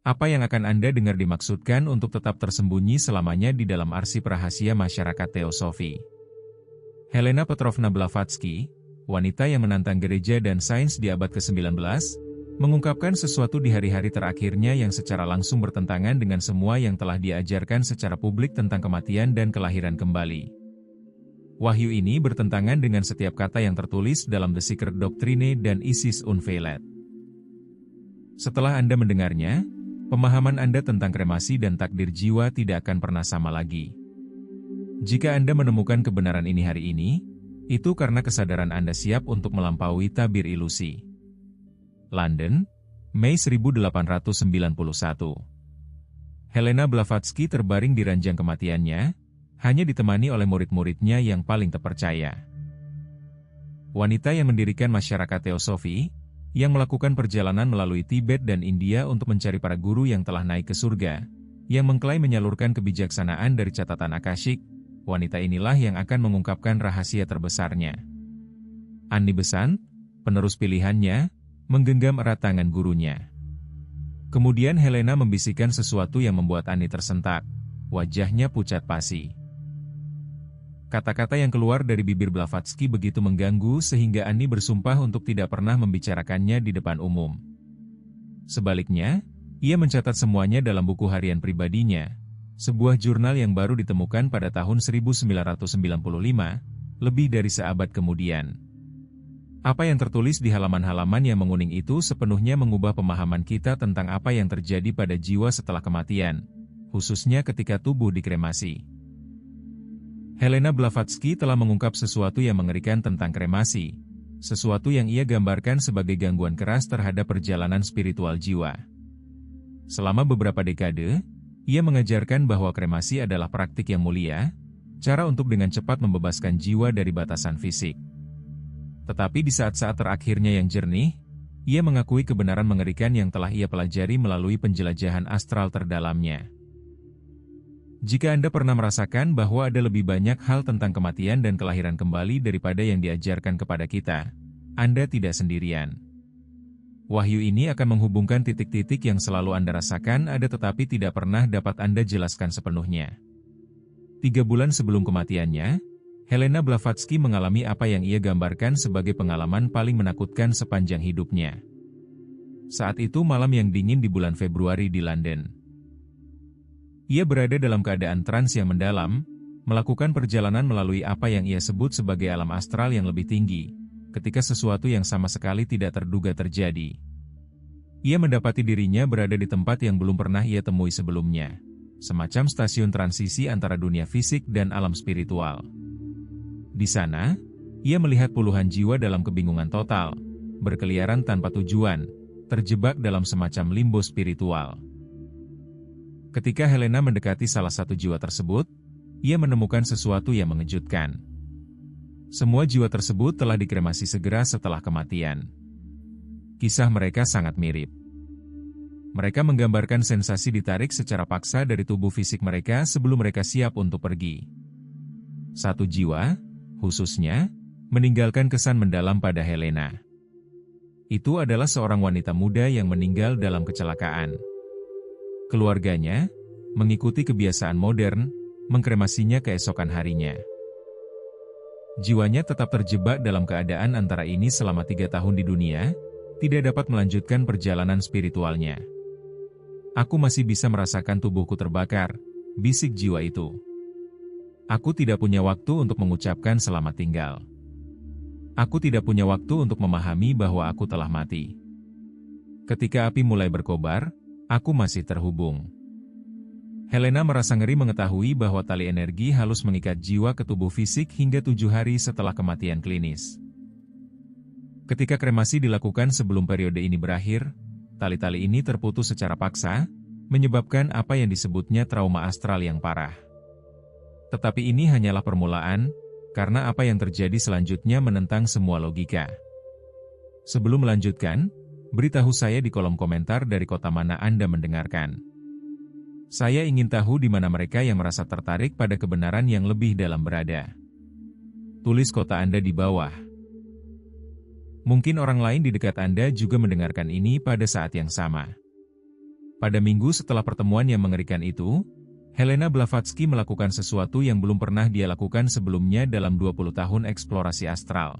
Apa yang akan Anda dengar dimaksudkan untuk tetap tersembunyi selamanya di dalam arsip rahasia masyarakat teosofi. Helena Petrovna Blavatsky, wanita yang menantang gereja dan sains di abad ke-19, mengungkapkan sesuatu di hari-hari terakhirnya yang secara langsung bertentangan dengan semua yang telah diajarkan secara publik tentang kematian dan kelahiran kembali. Wahyu ini bertentangan dengan setiap kata yang tertulis dalam The Secret Doctrine dan Isis Unveiled. Setelah Anda mendengarnya, pemahaman Anda tentang kremasi dan takdir jiwa tidak akan pernah sama lagi. Jika Anda menemukan kebenaran ini hari ini, itu karena kesadaran Anda siap untuk melampaui tabir ilusi. London, Mei 1891. Helena Blavatsky terbaring di ranjang kematiannya, hanya ditemani oleh murid-muridnya yang paling terpercaya. Wanita yang mendirikan masyarakat teosofi, yang melakukan perjalanan melalui Tibet dan India untuk mencari para guru yang telah naik ke surga, yang mengklaim menyalurkan kebijaksanaan dari catatan Akashic, wanita inilah yang akan mengungkapkan rahasia terbesarnya. Annie Besant, penerus pilihannya, menggenggam erat tangan gurunya. Kemudian Helena membisikkan sesuatu yang membuat Annie tersentak, wajahnya pucat pasi. Kata-kata yang keluar dari bibir Blavatsky begitu mengganggu sehingga Annie bersumpah untuk tidak pernah membicarakannya di depan umum. Sebaliknya, ia mencatat semuanya dalam buku harian pribadinya, sebuah jurnal yang baru ditemukan pada tahun 1995, lebih dari seabad kemudian. Apa yang tertulis di halaman-halaman yang menguning itu sepenuhnya mengubah pemahaman kita tentang apa yang terjadi pada jiwa setelah kematian, khususnya ketika tubuh dikremasi. Helena Blavatsky telah mengungkap sesuatu yang mengerikan tentang kremasi, sesuatu yang ia gambarkan sebagai gangguan keras terhadap perjalanan spiritual jiwa. Selama beberapa dekade, ia mengajarkan bahwa kremasi adalah praktik yang mulia, cara untuk dengan cepat membebaskan jiwa dari batasan fisik. Tetapi di saat-saat terakhirnya yang jernih, ia mengakui kebenaran mengerikan yang telah ia pelajari melalui penjelajahan astral terdalamnya. Jika Anda pernah merasakan bahwa ada lebih banyak hal tentang kematian dan kelahiran kembali daripada yang diajarkan kepada kita, Anda tidak sendirian. Wahyu ini akan menghubungkan titik-titik yang selalu Anda rasakan ada tetapi tidak pernah dapat Anda jelaskan sepenuhnya. 3 bulan sebelum kematiannya, Helena Blavatsky mengalami apa yang ia gambarkan sebagai pengalaman paling menakutkan sepanjang hidupnya. Saat itu malam yang dingin di bulan Februari di London. Ia berada dalam keadaan trans yang mendalam, melakukan perjalanan melalui apa yang ia sebut sebagai alam astral yang lebih tinggi, ketika sesuatu yang sama sekali tidak terduga terjadi. Ia mendapati dirinya berada di tempat yang belum pernah ia temui sebelumnya, semacam stasiun transisi antara dunia fisik dan alam spiritual. Di sana, ia melihat puluhan jiwa dalam kebingungan total, berkeliaran tanpa tujuan, terjebak dalam semacam limbo spiritual. Ketika Helena mendekati salah satu jiwa tersebut, ia menemukan sesuatu yang mengejutkan. Semua jiwa tersebut telah dikremasi segera setelah kematian. Kisah mereka sangat mirip. Mereka menggambarkan sensasi ditarik secara paksa dari tubuh fisik mereka sebelum mereka siap untuk pergi. Satu jiwa, khususnya, meninggalkan kesan mendalam pada Helena. Itu adalah seorang wanita muda yang meninggal dalam kecelakaan. Keluarganya, mengikuti kebiasaan modern, mengkremasinya keesokan harinya. Jiwanya tetap terjebak dalam keadaan antara ini selama 3 tahun di dunia, tidak dapat melanjutkan perjalanan spiritualnya. Aku masih bisa merasakan tubuhku terbakar, bisik jiwa itu. Aku tidak punya waktu untuk mengucapkan selamat tinggal. Aku tidak punya waktu untuk memahami bahwa aku telah mati. Ketika api mulai berkobar, aku masih terhubung. Helena merasa ngeri mengetahui bahwa tali energi halus mengikat jiwa ke tubuh fisik hingga 7 hari setelah kematian klinis. Ketika kremasi dilakukan sebelum periode ini berakhir, tali-tali ini terputus secara paksa, menyebabkan apa yang disebutnya trauma astral yang parah. Tetapi ini hanyalah permulaan, karena apa yang terjadi selanjutnya menentang semua logika. Sebelum melanjutkan, beritahu saya di kolom komentar dari kota mana Anda mendengarkan. Saya ingin tahu di mana mereka yang merasa tertarik pada kebenaran yang lebih dalam berada. Tulis kota Anda di bawah. Mungkin orang lain di dekat Anda juga mendengarkan ini pada saat yang sama. Pada minggu setelah pertemuan yang mengerikan itu, Helena Blavatsky melakukan sesuatu yang belum pernah dia lakukan sebelumnya dalam 20 tahun eksplorasi astral.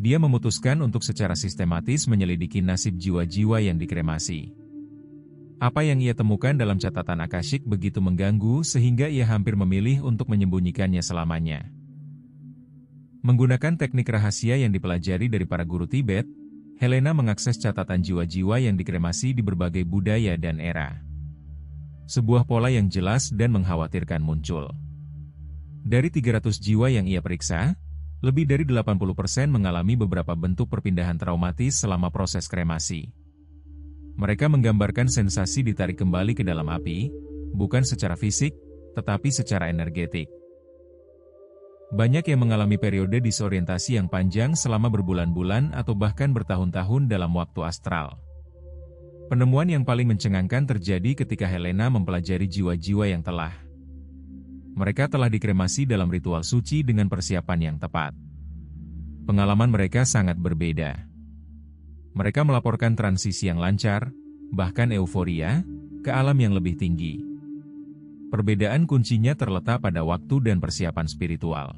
Dia memutuskan untuk secara sistematis menyelidiki nasib jiwa-jiwa yang dikremasi. Apa yang ia temukan dalam catatan Akashic begitu mengganggu sehingga ia hampir memilih untuk menyembunyikannya selamanya. Menggunakan teknik rahasia yang dipelajari dari para guru Tibet, Helena mengakses catatan jiwa-jiwa yang dikremasi di berbagai budaya dan era. Sebuah pola yang jelas dan mengkhawatirkan muncul. Dari 300 jiwa yang ia periksa, lebih dari 80% mengalami beberapa bentuk perpindahan traumatis selama proses kremasi. Mereka menggambarkan sensasi ditarik kembali ke dalam api, bukan secara fisik, tetapi secara energetik. Banyak yang mengalami periode disorientasi yang panjang selama berbulan-bulan atau bahkan bertahun-tahun dalam waktu astral. Penemuan yang paling mencengangkan terjadi ketika Helena mempelajari jiwa-jiwa yang mereka telah dikremasi dalam ritual suci dengan persiapan yang tepat. Pengalaman mereka sangat berbeda. Mereka melaporkan transisi yang lancar, bahkan euforia, ke alam yang lebih tinggi. Perbedaan kuncinya terletak pada waktu dan persiapan spiritual.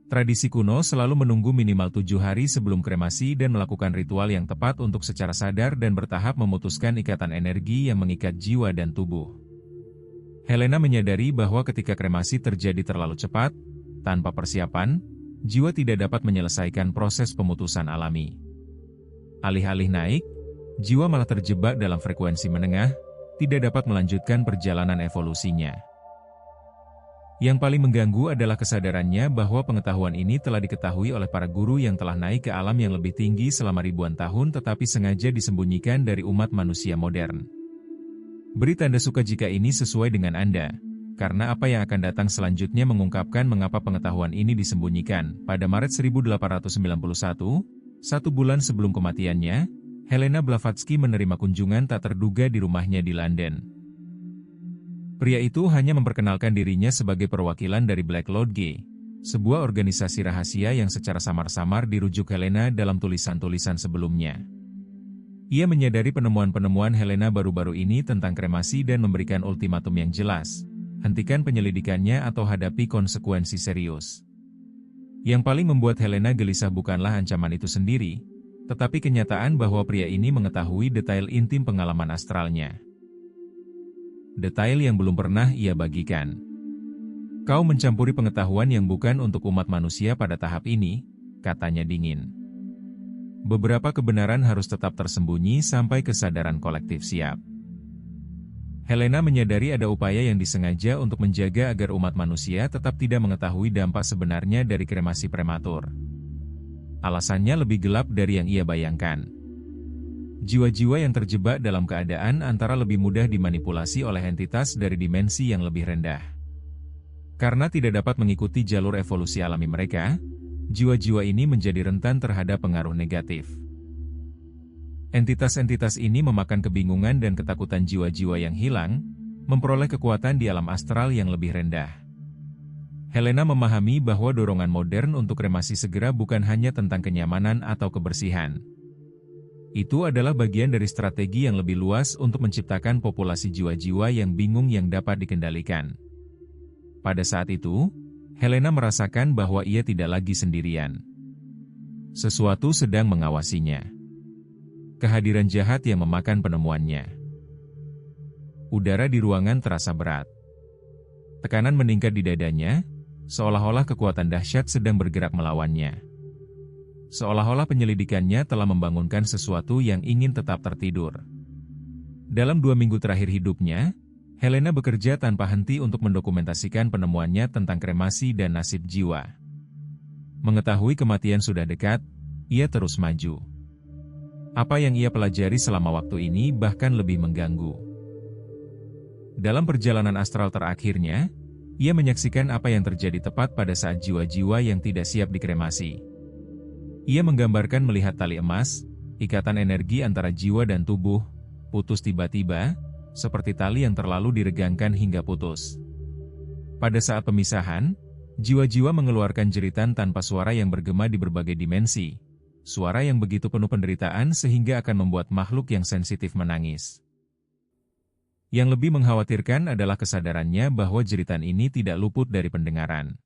Tradisi kuno selalu menunggu minimal 7 hari sebelum kremasi dan melakukan ritual yang tepat untuk secara sadar dan bertahap memutuskan ikatan energi yang mengikat jiwa dan tubuh. Helena menyadari bahwa ketika kremasi terjadi terlalu cepat, tanpa persiapan, jiwa tidak dapat menyelesaikan proses pemutusan alami. Alih-alih naik, jiwa malah terjebak dalam frekuensi menengah, tidak dapat melanjutkan perjalanan evolusinya. Yang paling mengganggu adalah kesadarannya bahwa pengetahuan ini telah diketahui oleh para guru yang telah naik ke alam yang lebih tinggi selama ribuan tahun tetapi sengaja disembunyikan dari umat manusia modern. Beri tanda suka jika ini sesuai dengan Anda, karena apa yang akan datang selanjutnya mengungkapkan mengapa pengetahuan ini disembunyikan. Pada Maret 1891, 1 bulan sebelum kematiannya, Helena Blavatsky menerima kunjungan tak terduga di rumahnya di London. Pria itu hanya memperkenalkan dirinya sebagai perwakilan dari Black Lodge, sebuah organisasi rahasia yang secara samar-samar dirujuk Helena dalam tulisan-tulisan sebelumnya. Ia menyadari penemuan-penemuan Helena baru-baru ini tentang kremasi dan memberikan ultimatum yang jelas, hentikan penyelidikannya atau hadapi konsekuensi serius. Yang paling membuat Helena gelisah bukanlah ancaman itu sendiri, tetapi kenyataan bahwa pria ini mengetahui detail intim pengalaman astralnya. Detail yang belum pernah ia bagikan. Kau mencampuri pengetahuan yang bukan untuk umat manusia pada tahap ini, katanya dingin. Beberapa kebenaran harus tetap tersembunyi sampai kesadaran kolektif siap. Helena menyadari ada upaya yang disengaja untuk menjaga agar umat manusia tetap tidak mengetahui dampak sebenarnya dari kremasi prematur. Alasannya lebih gelap dari yang ia bayangkan. Jiwa-jiwa yang terjebak dalam keadaan antara lebih mudah dimanipulasi oleh entitas dari dimensi yang lebih rendah. Karena tidak dapat mengikuti jalur evolusi alami mereka, jiwa-jiwa ini menjadi rentan terhadap pengaruh negatif. Entitas-entitas ini memakan kebingungan dan ketakutan jiwa-jiwa yang hilang, memperoleh kekuatan di alam astral yang lebih rendah. Helena memahami bahwa dorongan modern untuk kremasi segera bukan hanya tentang kenyamanan atau kebersihan. Itu adalah bagian dari strategi yang lebih luas untuk menciptakan populasi jiwa-jiwa yang bingung yang dapat dikendalikan. Pada saat itu, Helena merasakan bahwa ia tidak lagi sendirian. Sesuatu sedang mengawasinya. Kehadiran jahat yang memakan penemuannya. Udara di ruangan terasa berat. Tekanan meningkat di dadanya, seolah-olah kekuatan dahsyat sedang bergerak melawannya. Seolah-olah penyelidikannya telah membangunkan sesuatu yang ingin tetap tertidur. Dalam 2 minggu terakhir hidupnya, Helena bekerja tanpa henti untuk mendokumentasikan penemuannya tentang kremasi dan nasib jiwa. Mengetahui kematian sudah dekat, ia terus maju. Apa yang ia pelajari selama waktu ini bahkan lebih mengganggu. Dalam perjalanan astral terakhirnya, ia menyaksikan apa yang terjadi tepat pada saat jiwa-jiwa yang tidak siap dikremasi. Ia menggambarkan melihat tali emas, ikatan energi antara jiwa dan tubuh, putus tiba-tiba, seperti tali yang terlalu diregangkan hingga putus. Pada saat pemisahan, jiwa-jiwa mengeluarkan jeritan tanpa suara yang bergema di berbagai dimensi, suara yang begitu penuh penderitaan sehingga akan membuat makhluk yang sensitif menangis. Yang lebih mengkhawatirkan adalah kesadarannya bahwa jeritan ini tidak luput dari pendengaran.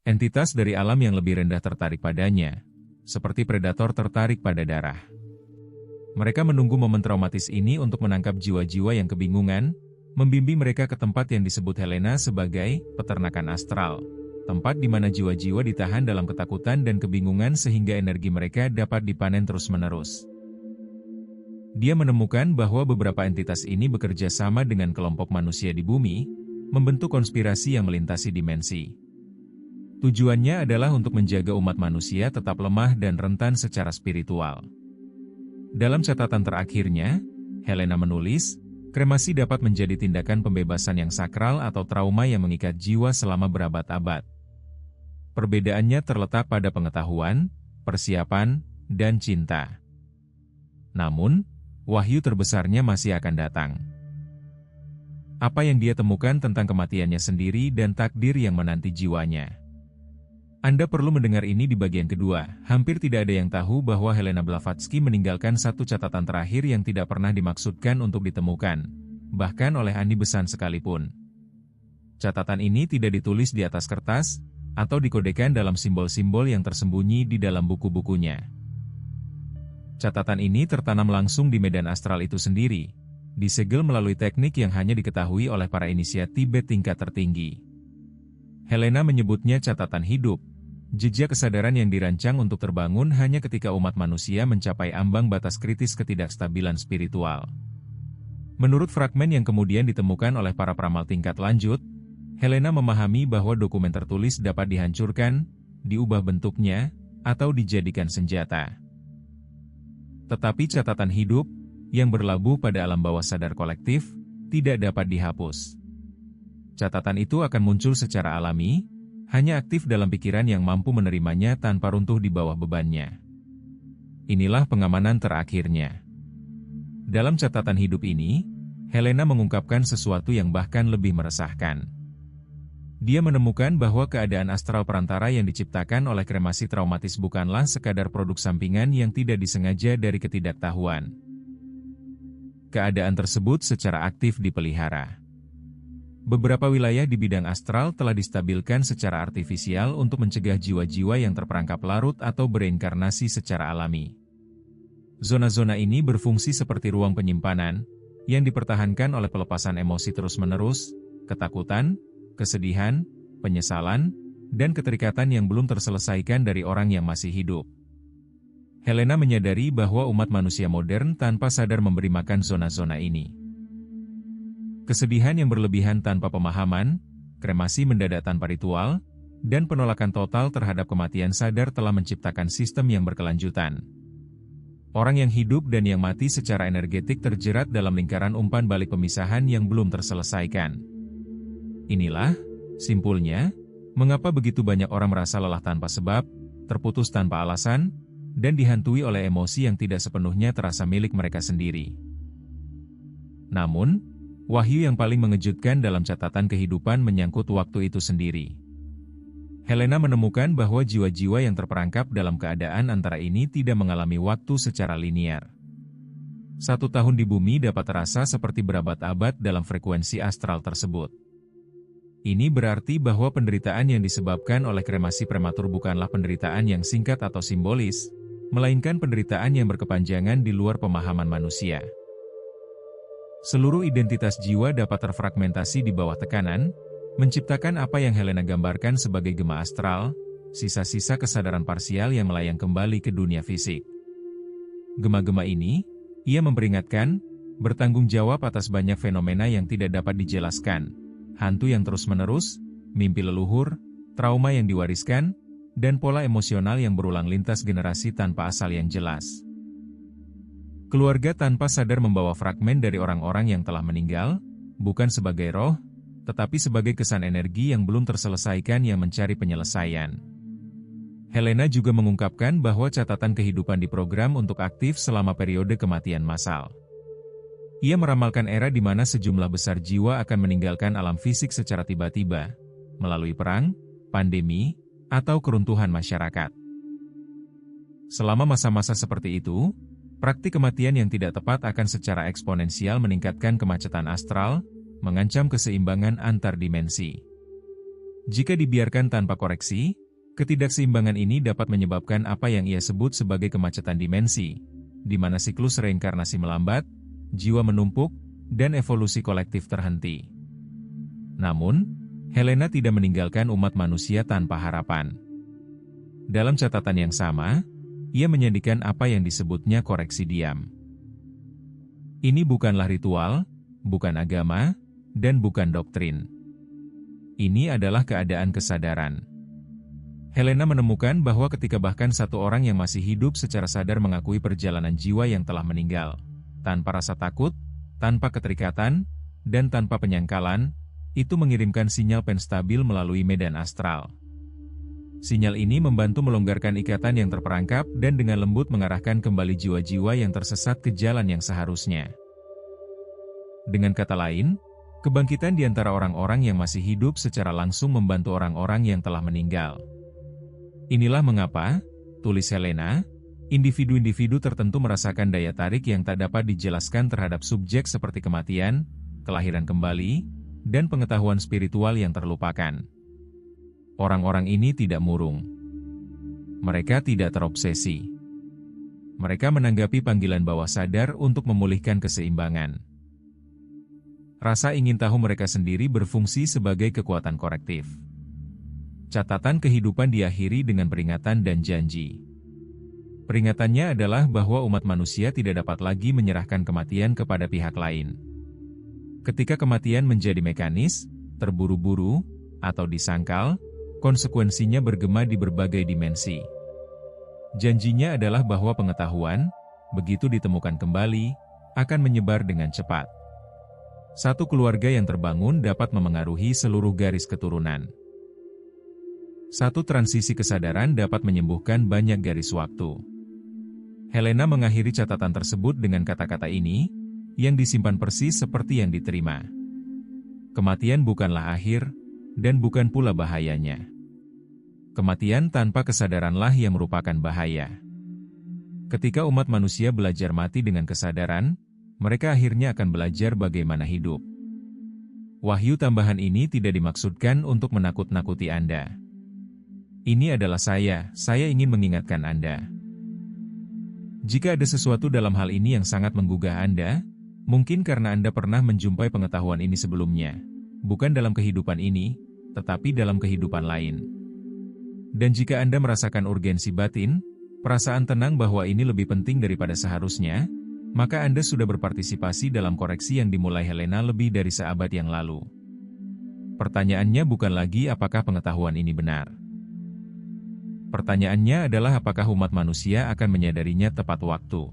Entitas dari alam yang lebih rendah tertarik padanya, seperti predator tertarik pada darah. Mereka menunggu momen traumatis ini untuk menangkap jiwa-jiwa yang kebingungan, membimbing mereka ke tempat yang disebut Helena sebagai peternakan astral. Tempat di mana jiwa-jiwa ditahan dalam ketakutan dan kebingungan sehingga energi mereka dapat dipanen terus-menerus. Dia menemukan bahwa beberapa entitas ini bekerja sama dengan kelompok manusia di bumi, membentuk konspirasi yang melintasi dimensi. Tujuannya adalah untuk menjaga umat manusia tetap lemah dan rentan secara spiritual. Dalam catatan terakhirnya, Helena menulis, kremasi dapat menjadi tindakan pembebasan yang sakral atau trauma yang mengikat jiwa selama berabad-abad. Perbedaannya terletak pada pengetahuan, persiapan, dan cinta. Namun, wahyu terbesarnya masih akan datang. Apa yang dia temukan tentang kematiannya sendiri dan takdir yang menanti jiwanya. Anda perlu mendengar ini di bagian kedua. Hampir tidak ada yang tahu bahwa Helena Blavatsky meninggalkan satu catatan terakhir yang tidak pernah dimaksudkan untuk ditemukan, bahkan oleh Annie Besant sekalipun. Catatan ini tidak ditulis di atas kertas, atau dikodekan dalam simbol-simbol yang tersembunyi di dalam buku-bukunya. Catatan ini tertanam langsung di medan astral itu sendiri, disegel melalui teknik yang hanya diketahui oleh para inisiat Tibet tingkat tertinggi. Helena menyebutnya catatan hidup, jejak kesadaran yang dirancang untuk terbangun hanya ketika umat manusia mencapai ambang batas kritis ketidakstabilan spiritual. Menurut fragmen yang kemudian ditemukan oleh para peramal tingkat lanjut, Helena memahami bahwa dokumen tertulis dapat dihancurkan, diubah bentuknya, atau dijadikan senjata. Tetapi catatan hidup, yang berlabuh pada alam bawah sadar kolektif, tidak dapat dihapus. Catatan itu akan muncul secara alami, hanya aktif dalam pikiran yang mampu menerimanya tanpa runtuh di bawah bebannya. Inilah pengamanan terakhirnya. Dalam catatan hidup ini, Helena mengungkapkan sesuatu yang bahkan lebih meresahkan. Dia menemukan bahwa keadaan astral perantara yang diciptakan oleh kremasi traumatis bukanlah sekadar produk sampingan yang tidak disengaja dari ketidaktahuan. Keadaan tersebut secara aktif dipelihara. Beberapa wilayah di bidang astral telah distabilkan secara artifisial untuk mencegah jiwa-jiwa yang terperangkap larut atau bereinkarnasi secara alami. Zona-zona ini berfungsi seperti ruang penyimpanan, yang dipertahankan oleh pelepasan emosi terus-menerus, ketakutan, kesedihan, penyesalan, dan keterikatan yang belum terselesaikan dari orang yang masih hidup. Helena menyadari bahwa umat manusia modern tanpa sadar memberi makan zona-zona ini. Kesedihan yang berlebihan tanpa pemahaman, kremasi mendadak tanpa ritual, dan penolakan total terhadap kematian sadar telah menciptakan sistem yang berkelanjutan. Orang yang hidup dan yang mati secara energetik terjerat dalam lingkaran umpan balik pemisahan yang belum terselesaikan. Inilah, simpulnya, mengapa begitu banyak orang merasa lelah tanpa sebab, terputus tanpa alasan, dan dihantui oleh emosi yang tidak sepenuhnya terasa milik mereka sendiri. Namun, wahyu yang paling mengejutkan dalam catatan kehidupan menyangkut waktu itu sendiri. Helena menemukan bahwa jiwa-jiwa yang terperangkap dalam keadaan antara ini tidak mengalami waktu secara linier. 1 tahun di bumi dapat terasa seperti berabad-abad dalam frekuensi astral tersebut. Ini berarti bahwa penderitaan yang disebabkan oleh kremasi prematur bukanlah penderitaan yang singkat atau simbolis, melainkan penderitaan yang berkepanjangan di luar pemahaman manusia. Seluruh identitas jiwa dapat terfragmentasi di bawah tekanan, menciptakan apa yang Helena gambarkan sebagai gema astral, sisa-sisa kesadaran parsial yang melayang kembali ke dunia fisik. Gema-gema ini, ia memperingatkan, bertanggung jawab atas banyak fenomena yang tidak dapat dijelaskan, hantu yang terus-menerus, mimpi leluhur, trauma yang diwariskan, dan pola emosional yang berulang lintas generasi tanpa asal yang jelas. Keluarga tanpa sadar membawa fragmen dari orang-orang yang telah meninggal, bukan sebagai roh, tetapi sebagai kesan energi yang belum terselesaikan yang mencari penyelesaian. Helena juga mengungkapkan bahwa catatan kehidupan diprogram untuk aktif selama periode kematian massal. Ia meramalkan era di mana sejumlah besar jiwa akan meninggalkan alam fisik secara tiba-tiba, melalui perang, pandemi, atau keruntuhan masyarakat. Selama masa-masa seperti itu, praktik kematian yang tidak tepat akan secara eksponensial meningkatkan kemacetan astral, mengancam keseimbangan antar dimensi. Jika dibiarkan tanpa koreksi, ketidakseimbangan ini dapat menyebabkan apa yang ia sebut sebagai kemacetan dimensi, di mana siklus reinkarnasi melambat, jiwa menumpuk, dan evolusi kolektif terhenti. Namun, Helena tidak meninggalkan umat manusia tanpa harapan. Dalam catatan yang sama, ia menyandikan apa yang disebutnya koreksi diam. Ini bukanlah ritual, bukan agama, dan bukan doktrin. Ini adalah keadaan kesadaran. Helena menemukan bahwa ketika bahkan satu orang yang masih hidup secara sadar mengakui perjalanan jiwa yang telah meninggal, tanpa rasa takut, tanpa keterikatan, dan tanpa penyangkalan, itu mengirimkan sinyal penstabil melalui medan astral. Sinyal ini membantu melonggarkan ikatan yang terperangkap dan dengan lembut mengarahkan kembali jiwa-jiwa yang tersesat ke jalan yang seharusnya. Dengan kata lain, kebangkitan di antara orang-orang yang masih hidup secara langsung membantu orang-orang yang telah meninggal. Inilah mengapa, tulis Helena, individu-individu tertentu merasakan daya tarik yang tak dapat dijelaskan terhadap subjek seperti kematian, kelahiran kembali, dan pengetahuan spiritual yang terlupakan. Orang-orang ini tidak murung. Mereka tidak terobsesi. Mereka menanggapi panggilan bawah sadar untuk memulihkan keseimbangan. Rasa ingin tahu mereka sendiri berfungsi sebagai kekuatan korektif. Catatan kehidupan diakhiri dengan peringatan dan janji. Peringatannya adalah bahwa umat manusia tidak dapat lagi menyerahkan kematian kepada pihak lain. Ketika kematian menjadi mekanis, terburu-buru, atau disangkal, konsekuensinya bergema di berbagai dimensi. Janjinya adalah bahwa pengetahuan, begitu ditemukan kembali, akan menyebar dengan cepat. Satu keluarga yang terbangun dapat memengaruhi seluruh garis keturunan. Satu transisi kesadaran dapat menyembuhkan banyak garis waktu. Helena mengakhiri catatan tersebut dengan kata-kata ini, yang disimpan persis seperti yang diterima. Kematian bukanlah akhir, dan bukan pula bahayanya. Kematian tanpa kesadaranlah yang merupakan bahaya. Ketika umat manusia belajar mati dengan kesadaran, mereka akhirnya akan belajar bagaimana hidup. Wahyu tambahan ini tidak dimaksudkan untuk menakut-nakuti Anda. Ini adalah saya ingin mengingatkan Anda. Jika ada sesuatu dalam hal ini yang sangat menggugah Anda, mungkin karena Anda pernah menjumpai pengetahuan ini sebelumnya, bukan dalam kehidupan ini, tetapi dalam kehidupan lain. Dan jika Anda merasakan urgensi batin, perasaan tenang bahwa ini lebih penting daripada seharusnya, maka Anda sudah berpartisipasi dalam koreksi yang dimulai Helena lebih dari seabad yang lalu. Pertanyaannya bukan lagi apakah pengetahuan ini benar. Pertanyaannya adalah apakah umat manusia akan menyadarinya tepat waktu.